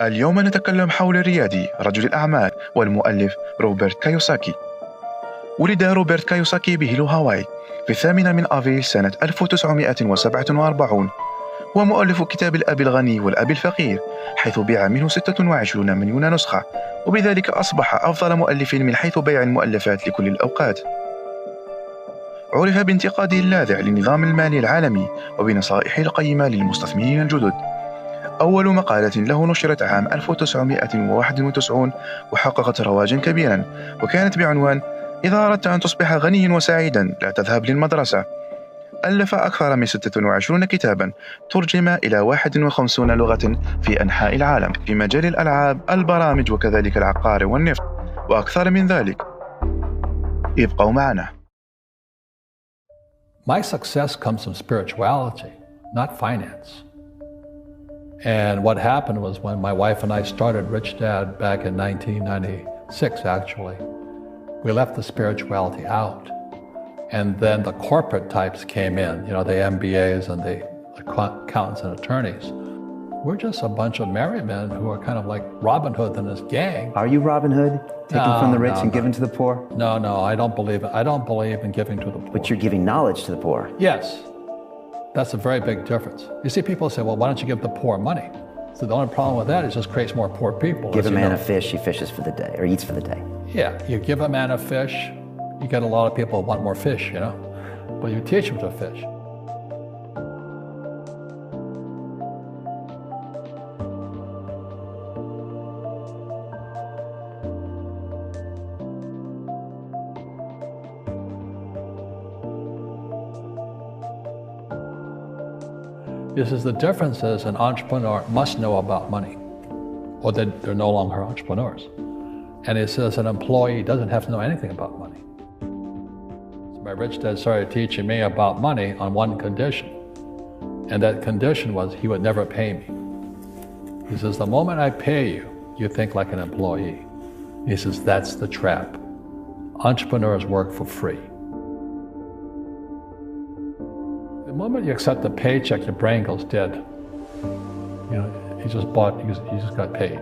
اليوم نتكلم حول الريادي رجل الأعمال والمؤلف روبرت كايوساكي. ولد روبرت كايوساكي بهيلو هاواي في 8 من آفريل سنة 1947. هو مؤلف كتاب الأب الغني والأب الفقير، حيث بيع منه 26 مليون نسخة، وبذلك أصبح أفضل مؤلف من حيث بيع المؤلفات لكل الأوقات. عرف بانتقاده اللاذع للنظام المالي العالمي وبنصائحه القيمة للمستثمرين الجدد. أول مقالة له نشرت عام 1991 وحققت رواجا كبيرا، وكانت بعنوان إذا أردت أن تصبح غنيا وسعيدا لا تذهب للمدرسة. ألف أكثر من 26 كتابا ترجم إلى 51 لغة في أنحاء العالم في مجال الألعاب، البرامج، وكذلك العقار والنفط وأكثر من ذلك. ابقوا معنا. My success comes from spirituality, not finance. And what happened was when my wife and I started Rich Dad back in 1996, actually, we left the spirituality out. And then the corporate types came in, the MBAs and the accountants and attorneys. We're just a bunch of merry men who are kind of like Robin Hood and his gang. Are you Robin Hood? Taking from the rich and giving to the poor? No, I don't believe it. I don't believe in giving to the poor. But you're giving knowledge to the poor. Yes. That's a very big difference. You see, people say, well, why don't you give the poor money? So the only problem with that is it just creates more poor people. Give a man a fish, he fishes for the day, or eats for the day. Yeah, you give a man a fish, you get a lot of people who want more fish, but you teach them to fish. This is the difference is an entrepreneur must know about money, or they're no longer entrepreneurs. And it says an employee doesn't have to know anything about money. So my rich dad started teaching me about money on one condition. And that condition was he would never pay me. He says, the moment I pay you, you think like an employee. He says, that's the trap. Entrepreneurs work for free. The moment you accept the paycheck, your brain goes dead. You just got paid.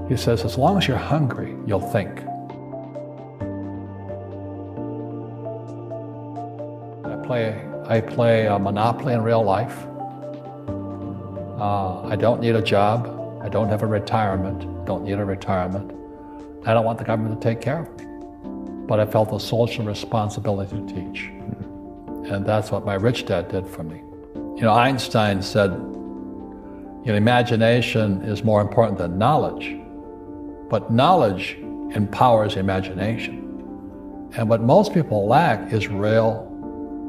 He says, as long as you're hungry, you'll think. I play Monopoly in real life. I don't need a job. I don't have a retirement. Don't need a retirement. I don't want the government to take care of me. But I felt a social responsibility to teach. And that's what my rich dad did for me. Einstein said, imagination is more important than knowledge, but knowledge empowers imagination. And what most people lack is real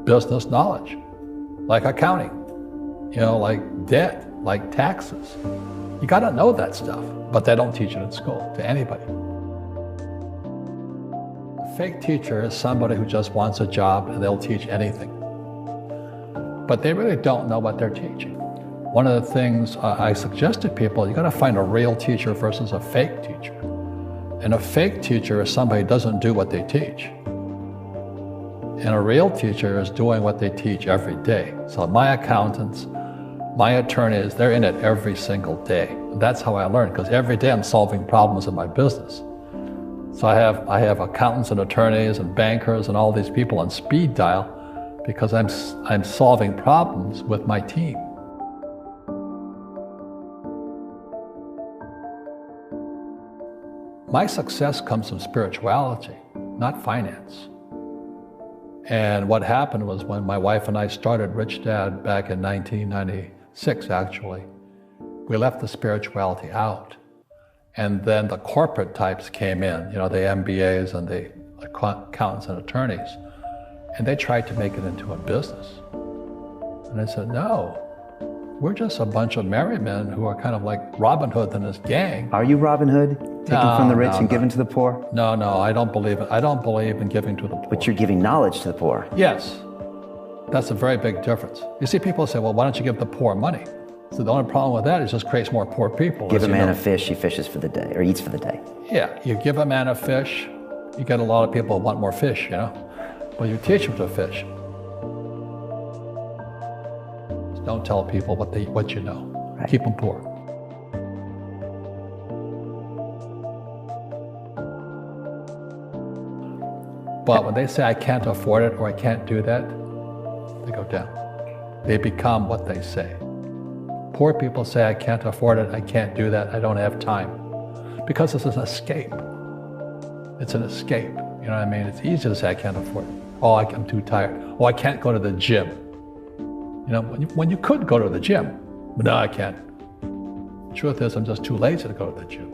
business knowledge, like accounting, like debt, like taxes. You gotta know that stuff, but they don't teach it in school to anybody. A fake teacher is somebody who just wants a job and they'll teach anything. But they really don't know what they're teaching. One of the things I suggest to people, you gotta find a real teacher versus a fake teacher. And a fake teacher is somebody who doesn't do what they teach. And a real teacher is doing what they teach every day. So my accountants, my attorneys, they're in it every single day. And that's how I learn, because every day I'm solving problems in my business. So I have accountants and attorneys and bankers and all these people on speed dial because I'm solving problems with my team. My success comes from spirituality, not finance. And what happened was when my wife and I started Rich Dad back in 1996, actually, we left the spirituality out. And then the corporate types came in, the MBAs and the accountants and attorneys, and they tried to make it into a business. And I said, no, we're just a bunch of merry men who are kind of like Robin Hood and his gang. Are you Robin Hood? Taking from the rich and giving to the poor? No, I don't believe it. I don't believe in giving to the poor. But you're giving knowledge to the poor. Yes. That's a very big difference. You see, people say, well, why don't you give the poor money? So the only problem with that is it just creates more poor people. Give a man a fish, he fishes for the day, or eats for the day. Yeah, you give a man a fish, you get a lot of people who want more fish, But you teach them to fish. Just don't tell people what you know. Right. Keep them poor. But when they say I can't afford it or I can't do that, they go down. They become what they say. Poor people say I can't afford it, I can't do that, I don't have time. Because it's an escape. It's an escape. You know what I mean? It's easy to say I can't afford it. Oh, I'm too tired. Oh, I can't go to the gym. You know, when you could go to the gym, but no, I can't. Truth is, I'm just too lazy to go to the gym.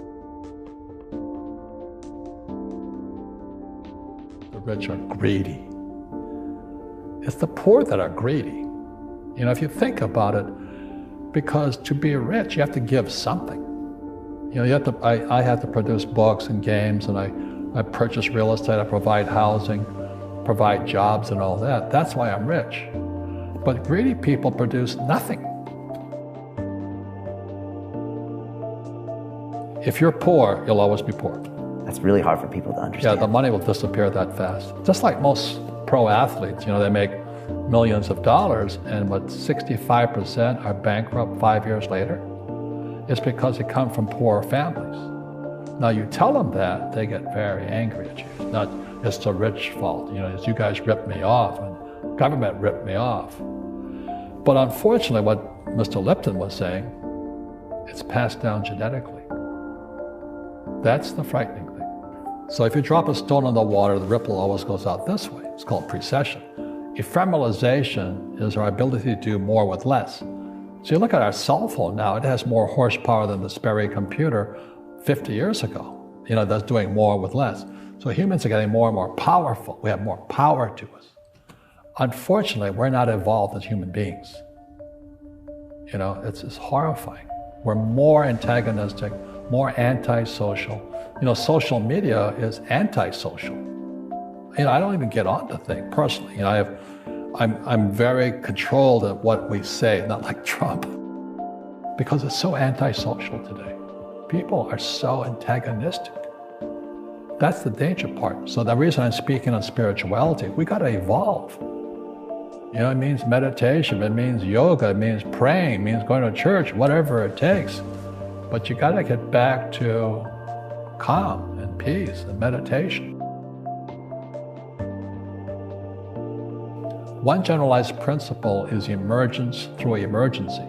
The rich are greedy. It's the poor that are greedy. You know, if you think about it, because to be rich, you have to give something. You know, I have to produce books and games, and I purchase real estate, I provide housing, provide jobs and all that. That's why I'm rich. But greedy people produce nothing. If you're poor, you'll always be poor. That's really hard for people to understand. Yeah, the money will disappear that fast. Just like most pro athletes, you know, they make millions of dollars, and what 65% are bankrupt 5 years later. It's because they come from poor families. Now you tell them that, they get very angry at you. It's not, it's the rich fault. You know, it's you guys ripped me off and government ripped me off. But unfortunately, what Mr. Lipton was saying, it's passed down genetically. That's the frightening thing. So if you drop a stone in the water, the ripple always goes out this way. It's called precession. Ephemeralization is our ability to do more with less. So you look at our cell phone now, it has more horsepower than the Sperry computer 50 years ago. You know, that's doing more with less. So humans are getting more and more powerful. We have more power to us. Unfortunately, we're not evolved as human beings. You know, it's horrifying. We're more antagonistic, more antisocial. You know, social media is antisocial. You know, I don't even get on the thing personally. You know, I'm very controlled at what we say, not like Trump, because it's so antisocial today. People are so antagonistic. That's the danger part. So the reason I'm speaking on spirituality, we got to evolve. You know, it means meditation, it means yoga, it means praying, it means going to church, whatever it takes. But you got to get back to calm and peace and meditation. One generalized principle is emergence through emergency.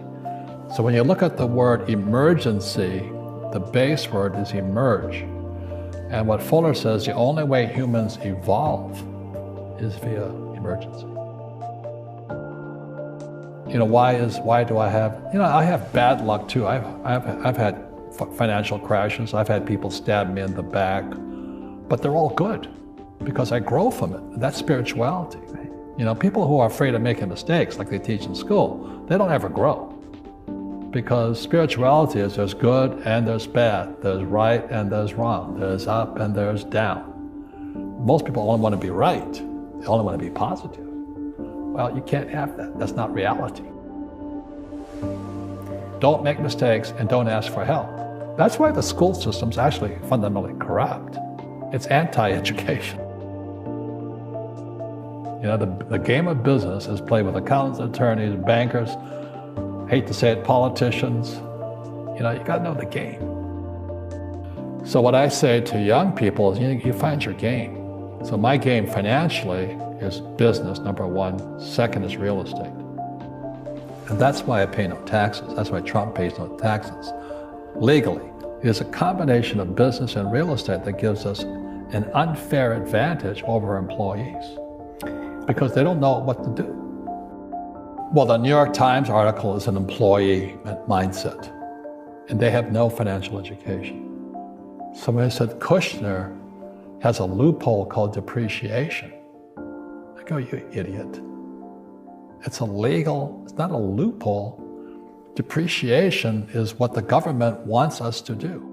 So when you look at the word emergency, the base word is emerge. And what Fuller says, the only way humans evolve is via emergency. You know, why do I have, you know, I have bad luck too. I've had financial crashes. I've had people stab me in the back, but they're all good because I grow from it. That's spirituality. You know, people who are afraid of making mistakes, like they teach in school, they don't ever grow. Because spirituality is there's good and there's bad, there's right and there's wrong, there's up and there's down. Most people only want to be right, they only want to be positive. Well, you can't have that, that's not reality. Don't make mistakes and don't ask for help. That's why the school system's actually fundamentally corrupt. It's anti-education. You know, the game of business is played with accountants, attorneys, bankers, hate to say it, politicians. You know, you got to know the game. So what I say to young people is, you find your game. So my game financially is business, number one. Second is real estate. And that's why I pay no taxes. That's why Trump pays no taxes. Legally, it is a combination of business and real estate that gives us an unfair advantage over employees because they don't know what to do. Well, the New York Times article is an employee mindset, and they have no financial education. Somebody said Kushner has a loophole called depreciation. I go, you idiot. It's illegal, it's not a loophole. Depreciation is what the government wants us to do.